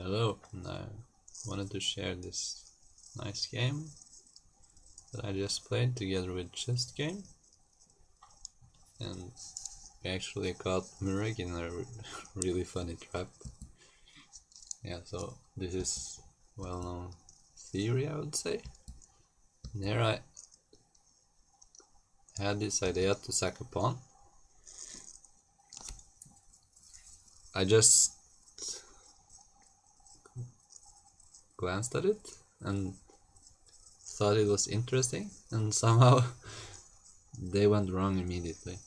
Hello, and I wanted to share this nice game that I just played together with chustgame, and we actually caught Murek in a really funny trap. Yeah, so this is well-known theory, I would say. And here I had this idea to sack a pawn. I just glanced at it and thought it was interesting, and somehow they went wrong immediately.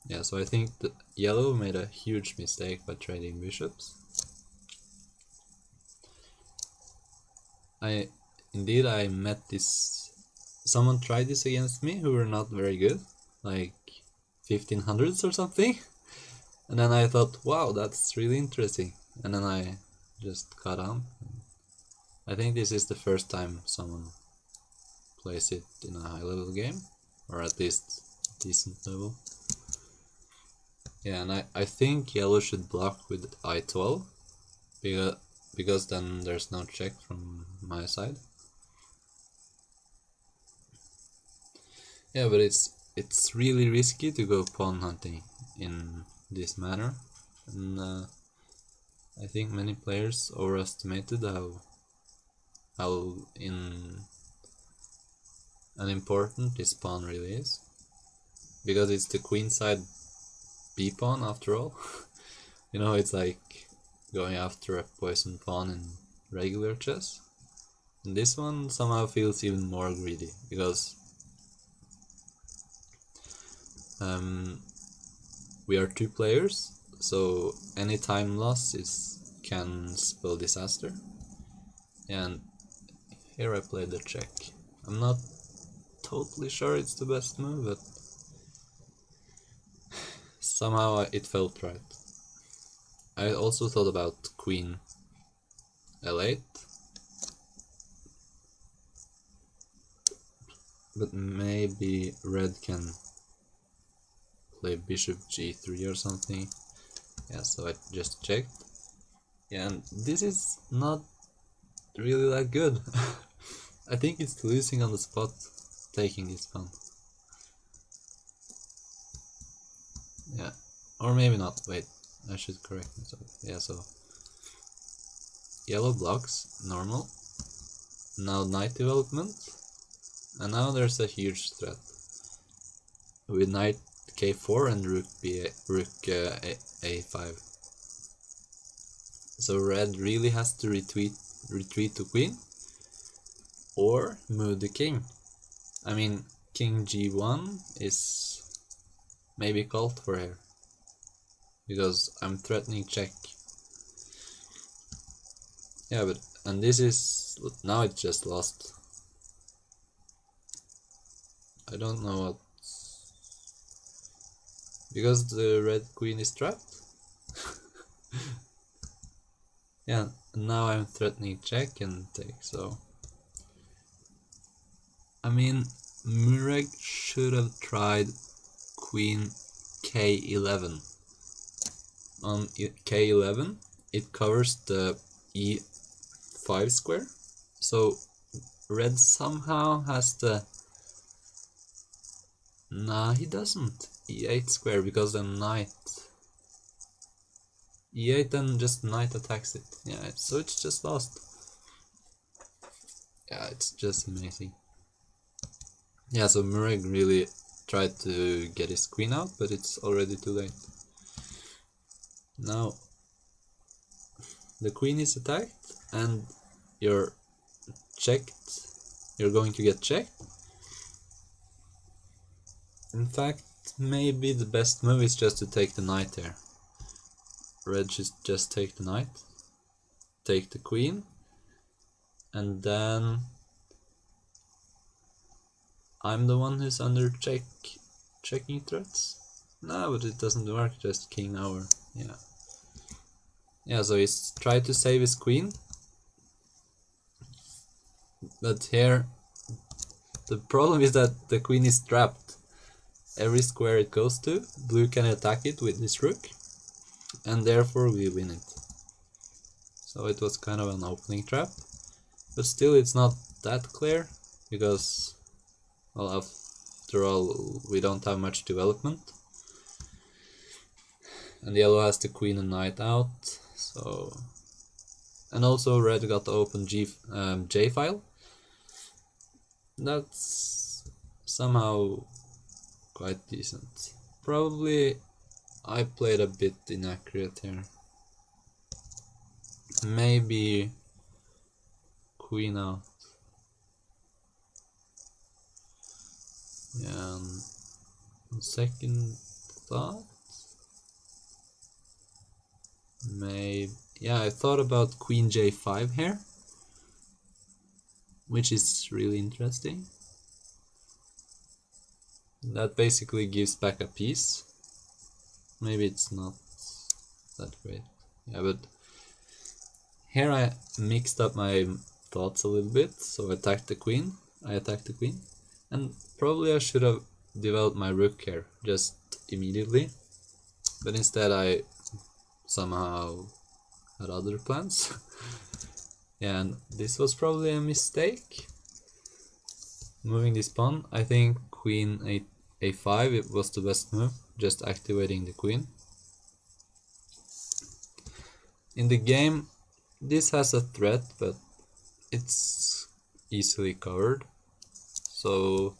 Yeah, so I think that yellow made a huge mistake by trading bishops. I met this. Someone tried this against me who were not very good, like 1500s or something. And then I thought, wow, that's really interesting. And then I just caught on. I think this is the first time someone plays it in a high level game, or at least decent level. Yeah, and I think yellow should block with I12, because then there's no check from my side. Yeah, but it's really risky to go pawn hunting in this manner, and I think many players overestimated how unimportant this pawn really is, because it's the queen side b pawn after all. You know, it's like going after a poison pawn in regular chess. And this one somehow feels even more greedy, because we are two players, so any time loss can spell disaster. And here I played the check. I'm not totally sure it's the best move, but somehow it felt right. I also thought about queen l8, but maybe red can play bishop g3 or something. Yeah, so I just checked. Yeah, and this is not really that good. I think it's losing on the spot, taking this pawn. Yeah, or maybe not. Wait, I should correct myself. Yeah, so yellow blocks, normal. Now knight development, and now there's a huge threat with knight k4 and rook a5. So red really has to retreat to queen, or move the king. I mean, king g1 is maybe called for here, because I'm threatening check. Yeah, but and this is now it's just lost. I don't know what, because the red queen is trapped. Yeah, now I'm threatening check and take, so I mean, Murek should have tried queen k11. On k11 it covers the e5 square, so red somehow has the... Nah, he doesn't. e8 square, because then knight e8, then just knight attacks it. Yeah, so it's just lost. Yeah, it's just amazing. Yeah, so Murek really tried to get his queen out, but it's already too late. Now the queen is attacked and you're checked. You're going to get checked. In fact, maybe the best move is just to take the knight here. Red should just take the knight, take the queen, and then I'm the one who's under checking threats. No, but it doesn't work, just king over. Yeah, so he's tried to save his queen, but here the problem is that the queen is trapped. Every square it goes to, blue can attack it with this rook, and therefore we win it. so it was kind of an opening trap. But still, it's not that clear, because, well, after all, we don't have much development. And yellow has the queen and knight out, so... And also red got to open J file. That's somehow quite decent. Probably I played a bit inaccurate here. Maybe queen out. Yeah, and second thought, maybe, yeah, I thought about queen J5 here, which is really interesting. That basically gives back a piece. Maybe it's not that great. Yeah, but here I mixed up my thoughts a little bit, so I attacked the queen. And probably I should have developed my rook here just immediately, but instead I somehow had other plans. Yeah, and this was probably a mistake. Moving this pawn, I think queen a5 it was the best move, just activating the queen. In the game, this has a threat, but it's easily covered. So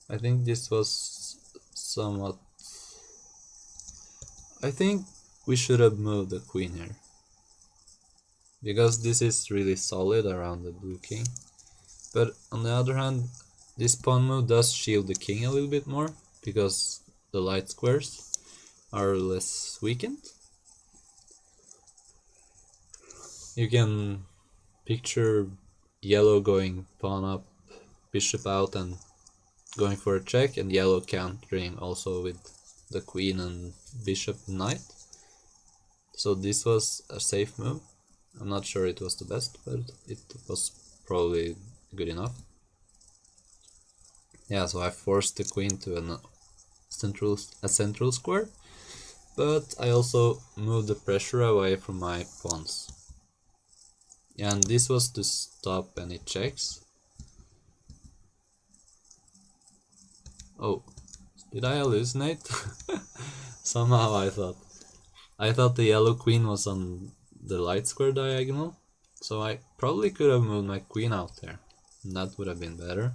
I think this was somewhat... I think we should have moved the queen here, because this is really solid around the blue king. But on the other hand, this pawn move does shield the king a little bit more, because the light squares are less weakened. You can picture yellow going pawn up, bishop out, and going for a check, and yellow countering also with the queen and bishop and knight. So this was a safe move. I'm not sure it was the best, but it was probably good enough. Yeah, so I forced the queen to a central square, but I also moved the pressure away from my pawns. Yeah, and this was to stop any checks. Oh, did I hallucinate? Somehow I thought the yellow queen was on the light square diagonal, so I probably could have moved my queen out there, and that would have been better.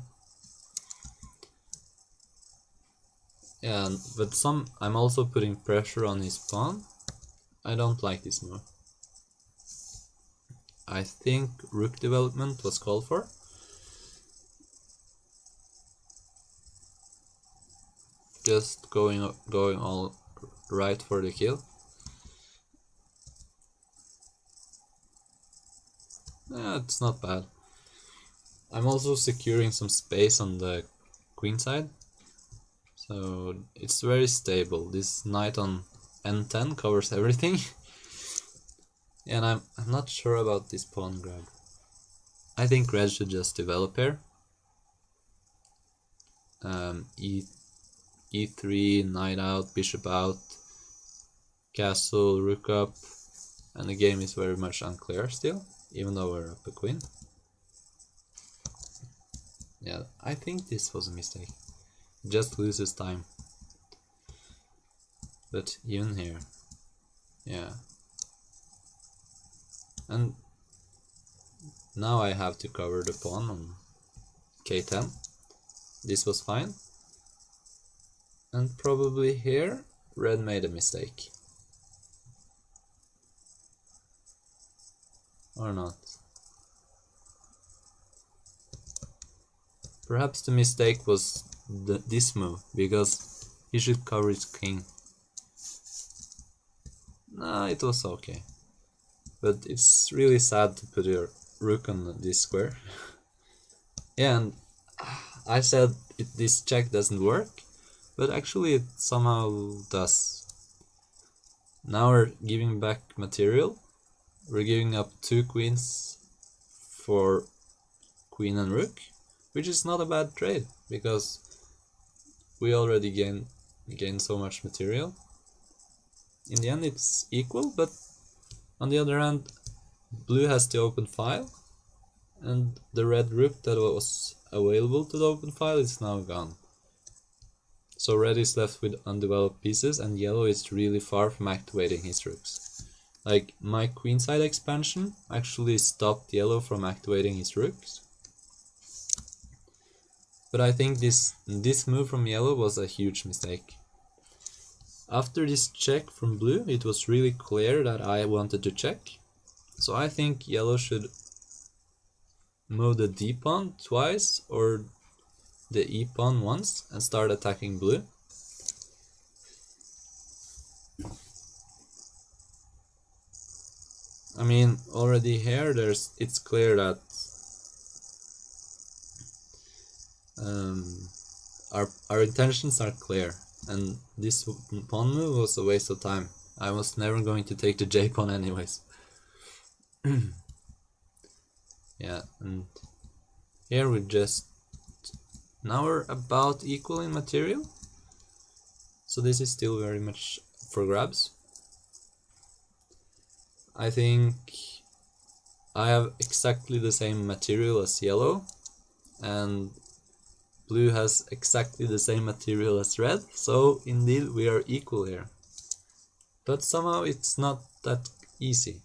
Yeah, but I'm also putting pressure on his pawn. I don't like this move. I think rook development was called for. Just going all right for the kill. Yeah, it's not bad. I'm also securing some space on the queen side, so it's very stable. This knight on n10 covers everything. And I'm not sure about this pawn grab. I think red should just develop here. E3, knight out, bishop out, castle, rook up, and the game is very much unclear still, even though we're up a queen. Yeah, I think this was a mistake. Just loses time. But even here, yeah. And now I have to cover the pawn on k10. This was fine. And probably here, red made a mistake. Or not. Perhaps the mistake was this move, because he should cover his king. No, it was okay. But it's really sad to put your rook on this square. Yeah, and I said this check doesn't work, but actually it somehow does. Now we're giving back material. We're giving up 2 queens for queen and rook, which is not a bad trade, because we already gained so much material. In the end it's equal, but on the other hand, blue has the open file, and the red rook that was available to the open file is now gone. So red is left with undeveloped pieces, and yellow is really far from activating his rooks. Like, my queenside expansion actually stopped yellow from activating his rooks. But I think this move from yellow was a huge mistake. After this check from blue, it was really clear that I wanted to check. So I think yellow should move the d pawn twice or the e pawn once and start attacking blue. I mean, already here it's clear that our intentions are clear, and this pawn move was a waste of time. I was never going to take the j pawn anyways. Yeah, and here now we're about equal in material, so this is still very much for grabs. I think I have exactly the same material as yellow, and blue has exactly the same material as red, so indeed we are equal here. But somehow it's not that easy,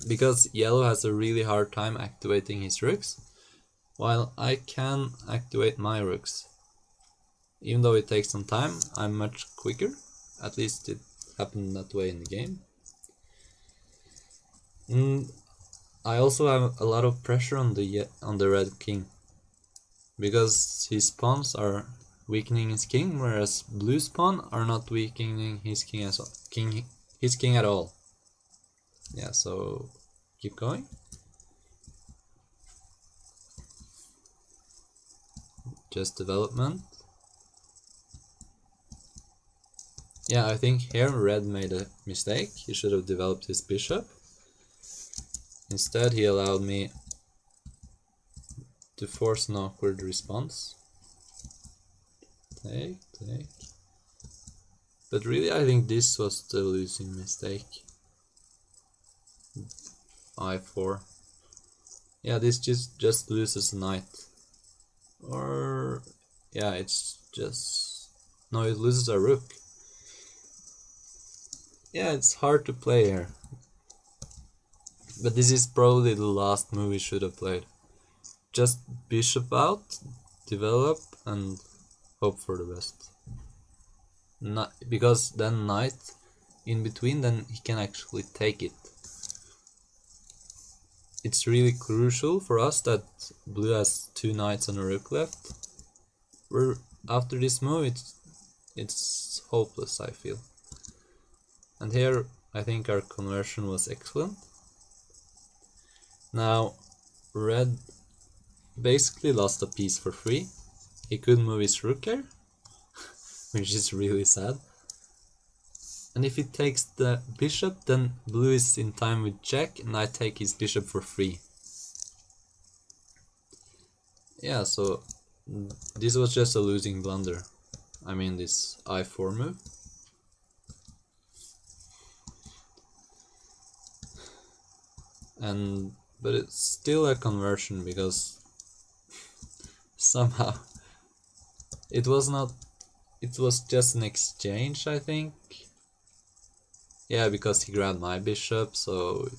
because yellow has a really hard time activating his rooks, while I can activate my rooks. Even though it takes some time, I'm much quicker. At least it happened that way in the game. I also have a lot of pressure on the red king, because his pawns are weakening his king, whereas blue's pawn are not weakening his king at all. Yeah, so keep going. Just development. Yeah, I think here red made a mistake. He should have developed his bishop. Instead, he allowed me to force an awkward response. Take. But really, I think this was the losing mistake. I4. Yeah, this just loses a knight. Or yeah, it's just no, it loses a rook. Yeah, it's hard to play here. But this is probably the last move we should have played. Just bishop out, develop, and hope for the best. Because then knight in between, then he can actually take it. It's really crucial for us that blue has 2 knights and a rook left. After this move, it's hopeless, I feel. And here I think our conversion was excellent. Now red basically lost a piece for free. He could move his rook here, which is really sad. And if he takes the bishop, then blue is in time with check, and I take his bishop for free. Yeah, so this was just a losing blunder. I mean, this I4 move. But it's still a conversion, because somehow it was just an exchange, I think. Yeah, because he grabbed my bishop, so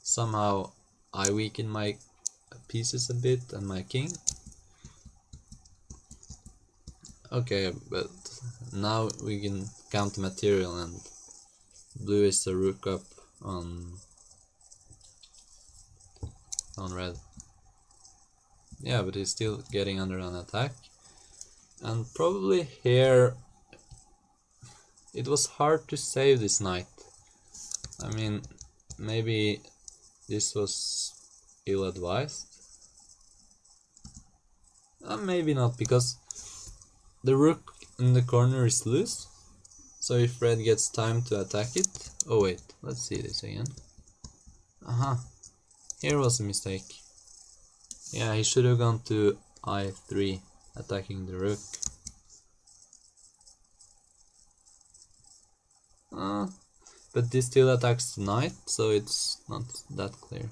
somehow I weakened my pieces a bit and my king. Okay, but now we can count the material, and blue is the rook up on red. Yeah, but he's still getting under an attack. And probably here it was hard to save this knight. I mean, maybe this was ill-advised. Maybe not, because the rook in the corner is loose. So if red gets time to attack it... Oh wait, let's see this again. Aha, here was a mistake. Yeah, he should have gone to I3, attacking the rook. But this still attacks the knight, so it's not that clear.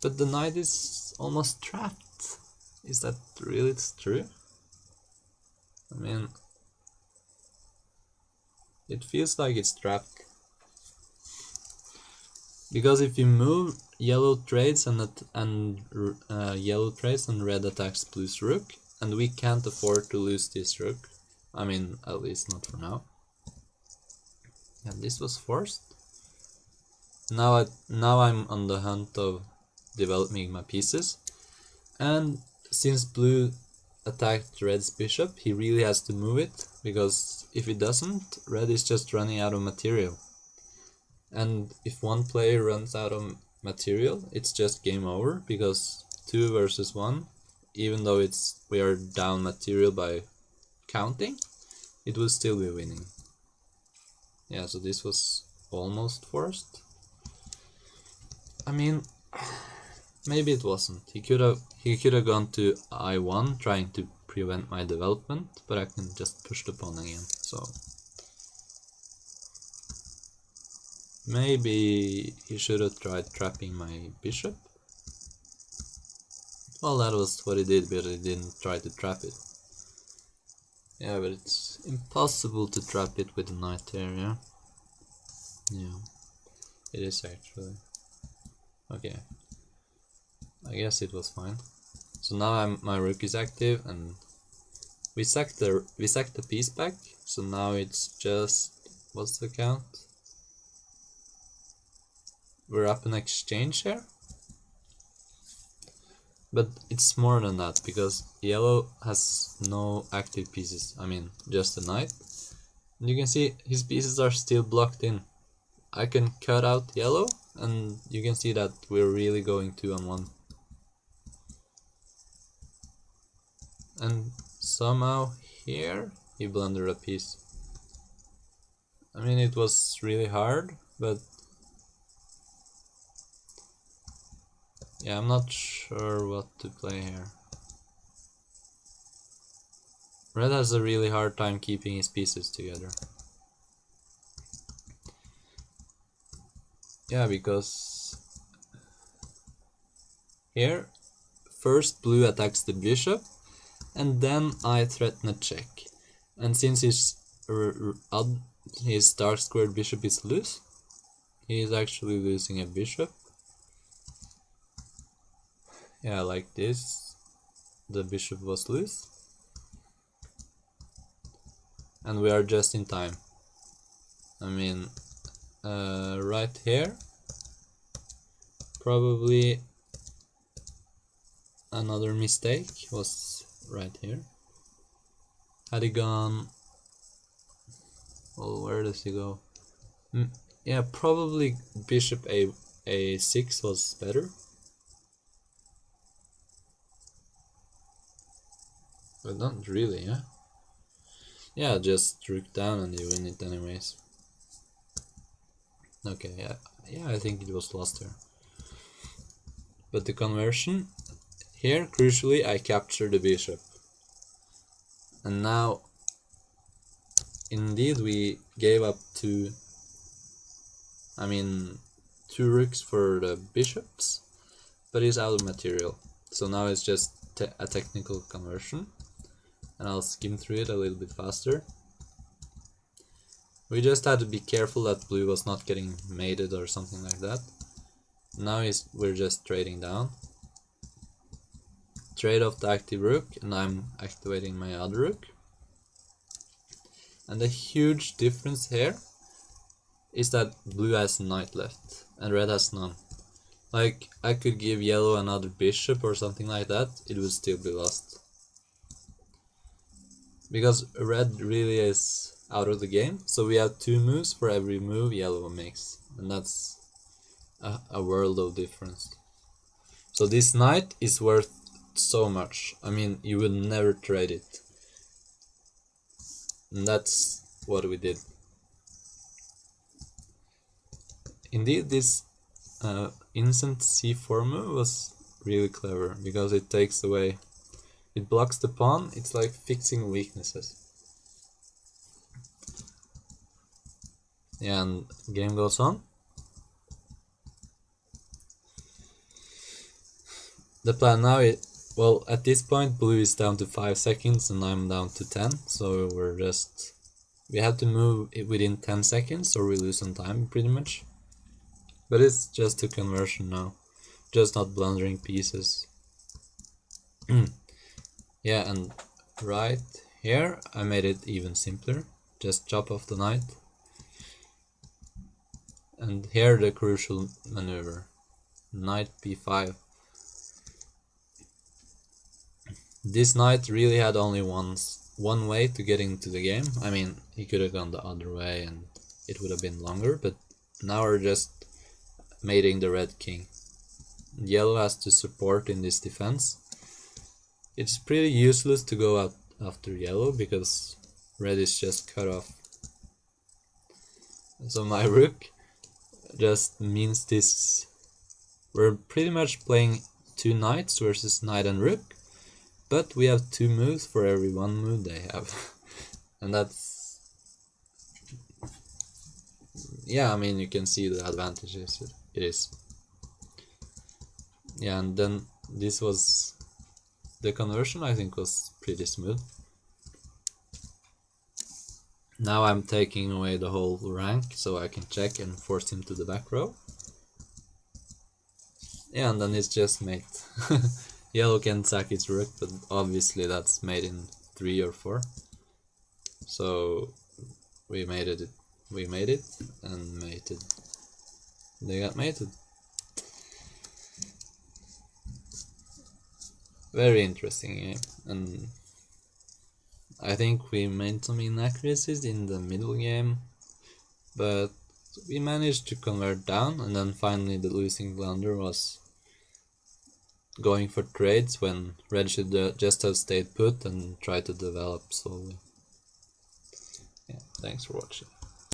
But the knight is almost trapped. Is that really true? I mean, it feels like it's trapped. Because if you move, yellow trades and yellow trades and red attacks blue's rook, and we can't afford to lose this rook. I mean, at least not for now. Yeah, this was forced. Now I'm on the hunt of developing my pieces, and since blue attacked red's bishop, he really has to move it, because if he doesn't, red is just running out of material. And if one player runs out of material, it's just game over, because 2 versus 1, even though we are down material by counting, it will still be winning. Yeah, so this was almost forced. I mean, maybe it wasn't. He could have gone to I1 trying to prevent my development, but I can just push the pawn again. So maybe he should have tried trapping my bishop. Well, that was what he did, but he didn't try to trap it. Yeah, but it's impossible to trap it with a knight there, yeah? Yeah, it is actually. Okay, I guess it was fine. So now my rook is active, and we sacked the piece back. So now it's just, what's the count? We're up an exchange here. But it's more than that, because yellow has no active pieces. I mean, just a knight. And you can see his pieces are still blocked in. I can cut out yellow, and you can see that we're really going 2-on-1. And somehow here he blundered a piece. I mean, it was really hard, but yeah, I'm not sure what to play here. Red has a really hard time keeping his pieces together. Yeah, because here, first blue attacks the bishop, and then I threaten a check. And since his dark squared bishop is loose, he is actually losing a bishop. Yeah, like this, the bishop was loose. And we are just in time. I mean, right here, probably another mistake was right here. Had he gone, well, where does he go? Yeah, probably bishop a6 was better. But not really, yeah? Yeah, just rook down and you win it anyways. Okay, yeah, I think it was lost here. But the conversion, here, crucially, I captured the bishop. And now, indeed, we gave up two rooks for the bishops, but it's out of material. So now it's just a technical conversion. And I'll skim through it a little bit faster. We just had to be careful that blue was not getting mated or something like that. Now we're just trading down. Trade off the active rook, and I'm activating my other rook. And the huge difference here is that blue has a knight left and red has none. Like, I could give yellow another bishop or something like that, it would still be lost. Because red really is out of the game, so we have 2 moves for every move yellow makes, and that's a world of difference. So this knight is worth so much. I mean, you would never trade it. And that's what we did. Indeed, this instant c4 move was really clever, because it takes away, it blocks the pawn. It's like fixing weaknesses. Yeah, and game goes on. The plan now is, well, at this point blue is down to 5 seconds and I'm down to 10, so we have to move it within 10 seconds or we lose some time pretty much. But it's just a conversion now, just not blundering pieces. Yeah, and right here I made it even simpler, just chop off the knight. And here the crucial maneuver, knight b5. This knight really had only one way to get into the game. I mean, he could have gone the other way and it would have been longer, but now we're just mating the red king. Yellow has to support in this defense. It's pretty useless to go out after yellow because red is just cut off. So my rook just means this. We're pretty much playing 2 knights versus knight and rook. But we have 2 moves for every 1 move they have. And that's... yeah, I mean, you can see the advantages it is. Yeah, and then this was... the conversion, I think, was pretty smooth. Now I'm taking away the whole rank so I can check and force him to the back row. Yeah, and then it's just mate. Yellow can sack its rook, but obviously that's made in 3 or 4. So we made it and mated. They got mated. Very interesting game, and I think we made some inaccuracies in the middle game, but we managed to convert down, and then finally the losing blunder was going for trades when red should just have stayed put and tried to develop slowly. Yeah, thanks for watching.